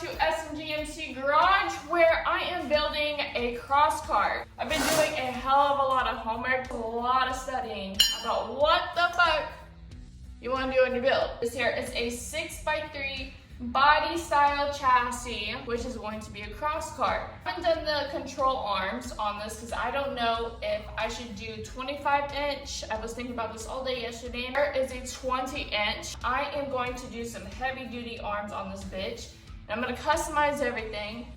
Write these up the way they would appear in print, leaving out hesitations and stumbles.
to SMGMC Garage, where I am building a cross cart. I've been doing a hell of a lot of homework, a lot of studying about what the fuck you want to do in your build. This here is a 6x3 body style chassis, which is going to be a cross cart. I haven't done the control arms on this because I don't know if I should do 25 inch. I was thinking about this all day yesterday. There is a 20 inch. I am going to do some heavy duty arms on this bitch. And I'm going to customize everything.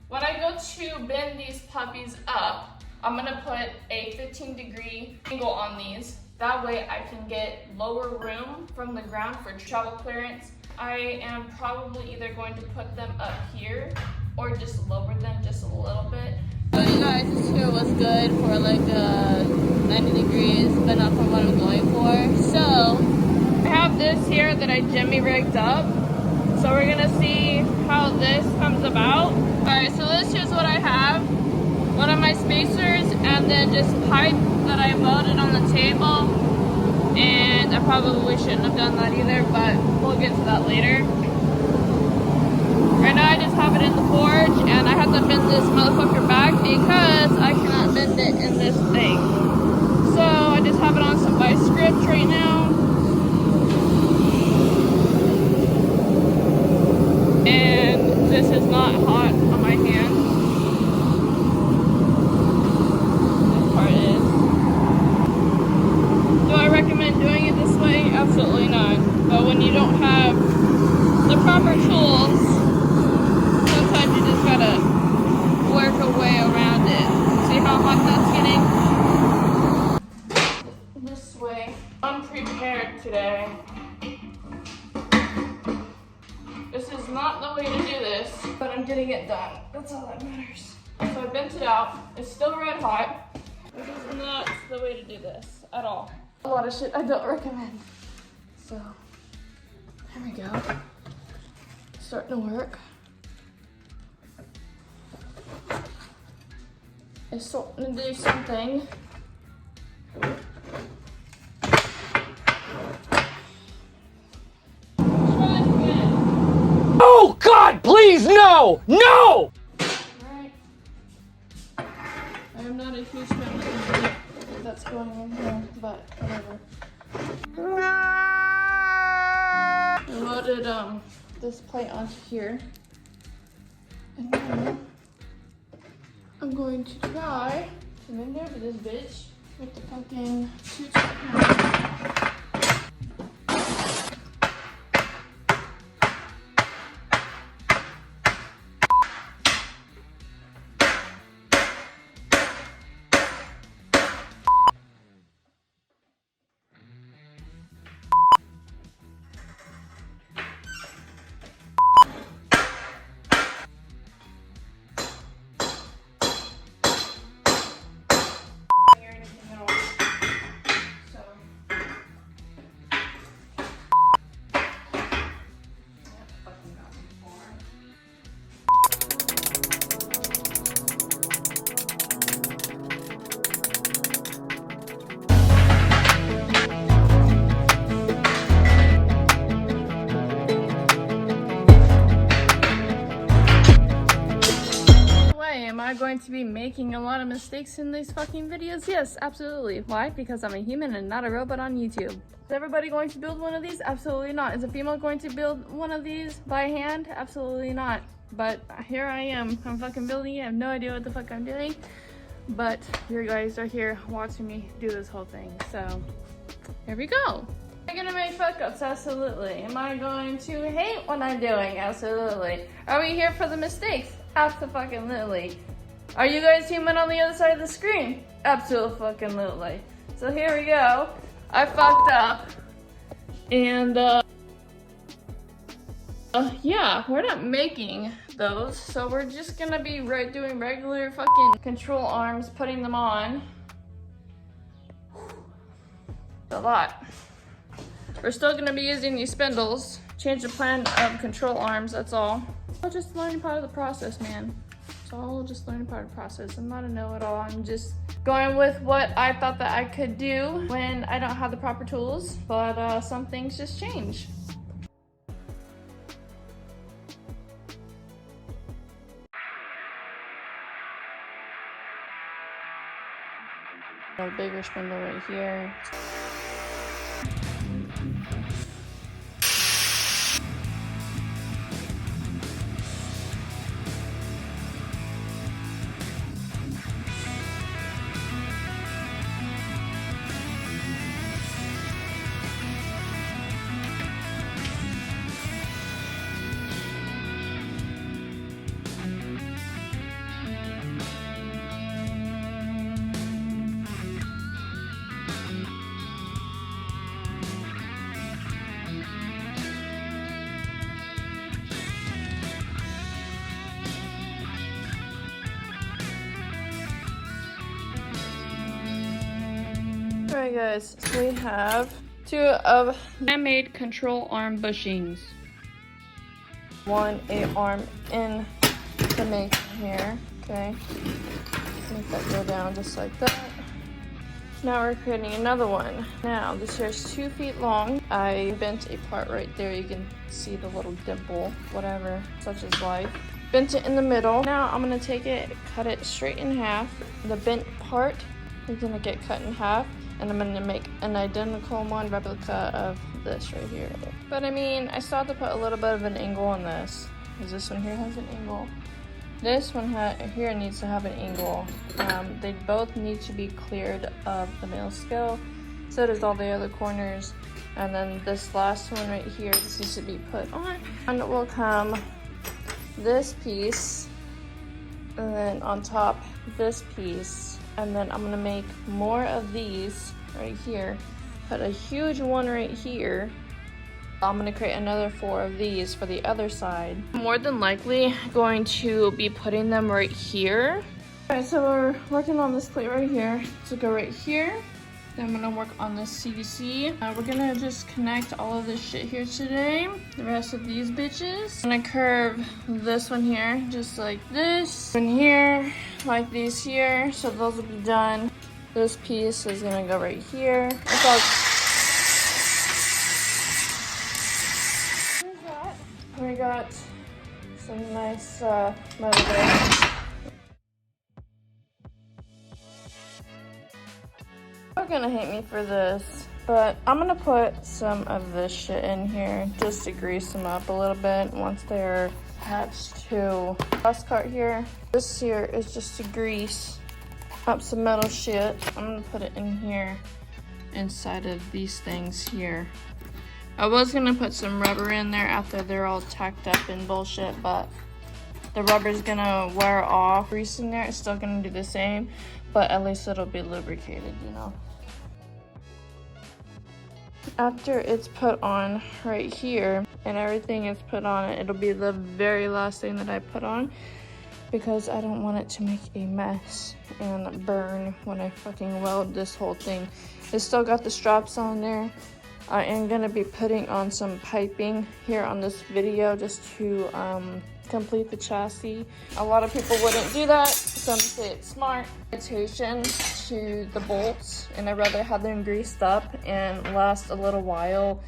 When I go to bend these puppies up, I'm going to put a 15-degree angle on these. That way I can get lower room from the ground for travel clearance. I am probably either going to put them up here or just lower them just a little bit. So you guys, this here was good for like 90 degrees, but not for what I'm going for. So I have this here that I jimmy rigged up. So we're gonna see how this comes about. All right, so this here's what I have. One of my spacers and then just pipe that I welded on the table. And I probably shouldn't have done that either, but we'll get to that later. Right now I just have it in the forge and I have to bend this motherfucker back because I cannot bend it in this thing. So I just have it on some vice grips right now. And this is not hot on my hand. Absolutely not. But when you don't have the proper tools, sometimes you just gotta work a way around it. See how hot that's getting? This way. I'm prepared today. This is not the way to do this, but I'm getting it done. That's all that matters. So I bent it out. It's still red hot. This is not the way to do this at all. A lot of shit I don't recommend. So, there we go. Starting to work. It's starting to do something. Oh God, please, no! No! Alright. I am not a huge fan of that's going on here, but whatever. I loaded this plate onto here, and now I'm going to try to maneuver this bitch with the fucking 2-2. Am I going to be making a lot of mistakes in these fucking videos? Yes, absolutely. Why? Because I'm a human and not a robot on YouTube. Is everybody going to build one of these? Absolutely not. Is a female going to build one of these by hand? Absolutely not. But here I am. I'm fucking building it. I have no idea what the fuck I'm doing. But you guys are here watching me do this whole thing. So here we go. Am I gonna make fuck ups? Absolutely. Am I going to hate what I'm doing? Absolutely. Are we here for the mistakes? Absolutely. Are you guys human on the other side of the screen? Absolutely. So here we go. I fucked up. And yeah, we're not making those. So we're just gonna be doing regular fucking control arms, putting them on. A lot. We're still gonna be using these spindles. Change the plan of control arms, that's all. I'll just learn part of the process, man. It's all just learning part of the process. I'm not a know-it-all. I'm just going with what I thought that I could do when I don't have the proper tools. But some things just change. a bigger spindle right here. Alright guys, so we have 2 of man-made control arm bushings. 1 8-arm in the making here, okay? Make that go down just like that. Now we're creating another one. Now this here is 2 feet long. I bent a part right there. You can see the little dimple, whatever, such as life. Bent it in the middle. Now I'm gonna take it, cut it straight in half. The bent part is gonna get cut in half. And I'm gonna make an identical one replica of this right here. But I mean, I still have to put a little bit of an angle on this, because this one here has an angle. This one here needs to have an angle. They both need to be cleared of the nail skill. So does all the other corners. And then this last one right here, this needs to be put on. And it will come this piece, and then on top, this piece. And then I'm gonna make more of these right here. Put a huge one right here. I'm gonna create another 4 of these for the other side. More than likely going to be putting them right here. All right, so we're working on this plate right here. So go right here. Then I'm gonna work on this CDC. We're gonna just connect all of this shit here today. The rest of these bitches. I'm gonna curve this one here, just like this. One here, like these here. So those will be done. This piece is gonna go right here. It's all we got some nice motivation. You're gonna hate me for this, but I'm gonna put some of this shit in here just to grease them up a little bit once they're attached to the bus cart here. This here is just to grease up some metal shit. I'm gonna put it in here inside of these things here. I was gonna put some rubber in there after they're all tacked up and bullshit, but the rubber's gonna wear off. Grease in there, it's still gonna do the same, but at least it'll be lubricated, you know. After it's put on right here and everything is put on it, it'll be the very last thing that I put on, because I don't want it to make a mess and burn when I fucking weld this whole thing. It's still got the straps on there. I am gonna be putting on some piping here on this video just to complete the chassis. A lot of people wouldn't do that. Some say it's smart. Attention to the bolts, and I'd rather have them greased up and last a little while.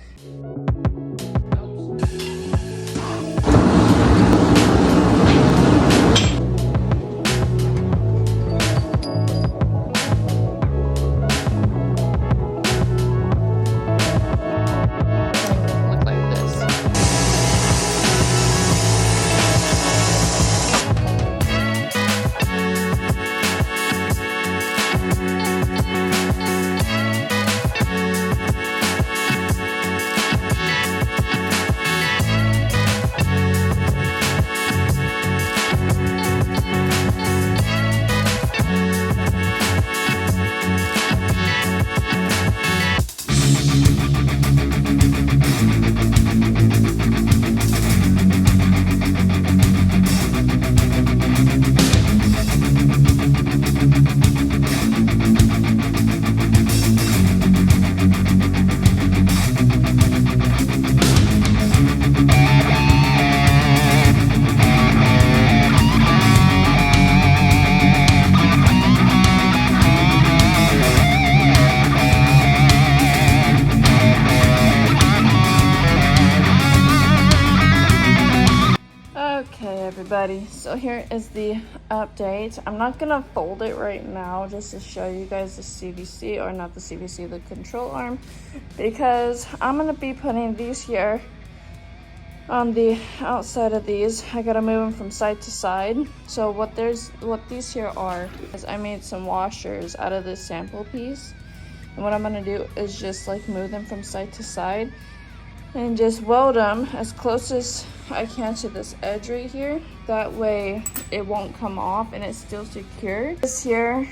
everybody. So here is the update. I'm not gonna fold it right now just to show you guys the CVC, or not the CVC, the control arm, because I'm gonna be putting these here on the outside of these. I gotta move them from side to side. So what these here are is I made some washers out of this sample piece, and what I'm gonna do is just like move them from side to side and just weld them as close as I can to this edge right here. That way it won't come off and it's still secure. This here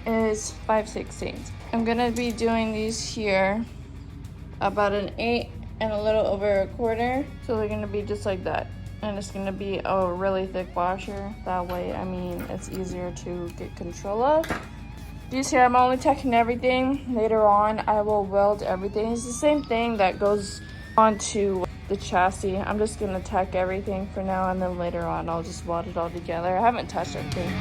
is 5/16. I'm gonna be doing these here about an 8 and a little over a quarter. So they're gonna be just like that. And it's gonna be a really thick washer. That way, I mean, it's easier to get control of. These here, I'm only checking everything. Later on, I will weld everything. It's the same thing that goes onto the chassis. I'm just gonna tack everything for now, and then later on I'll just weld it all together. I haven't touched anything.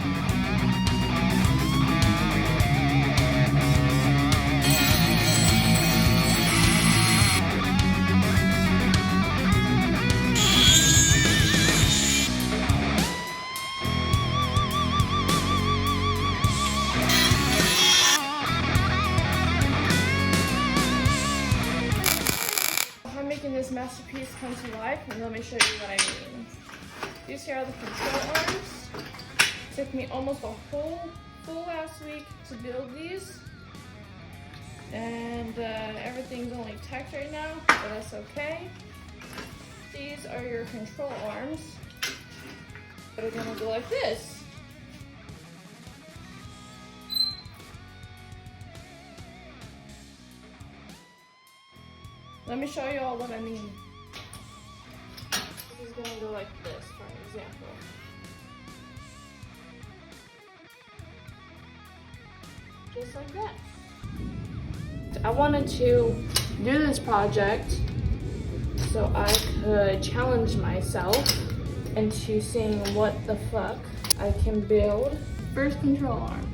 This masterpiece come to life, and let me show you what I mean. These here are the control arms. Took me almost a full last week to build these, and everything's only tacked right now, but that's okay. These are your control arms that are gonna go like this. Let me show you all what I mean. This is gonna go like this, for example. Just like that. I wanted to do this project so I could challenge myself into seeing what the fuck I can build. First control arm.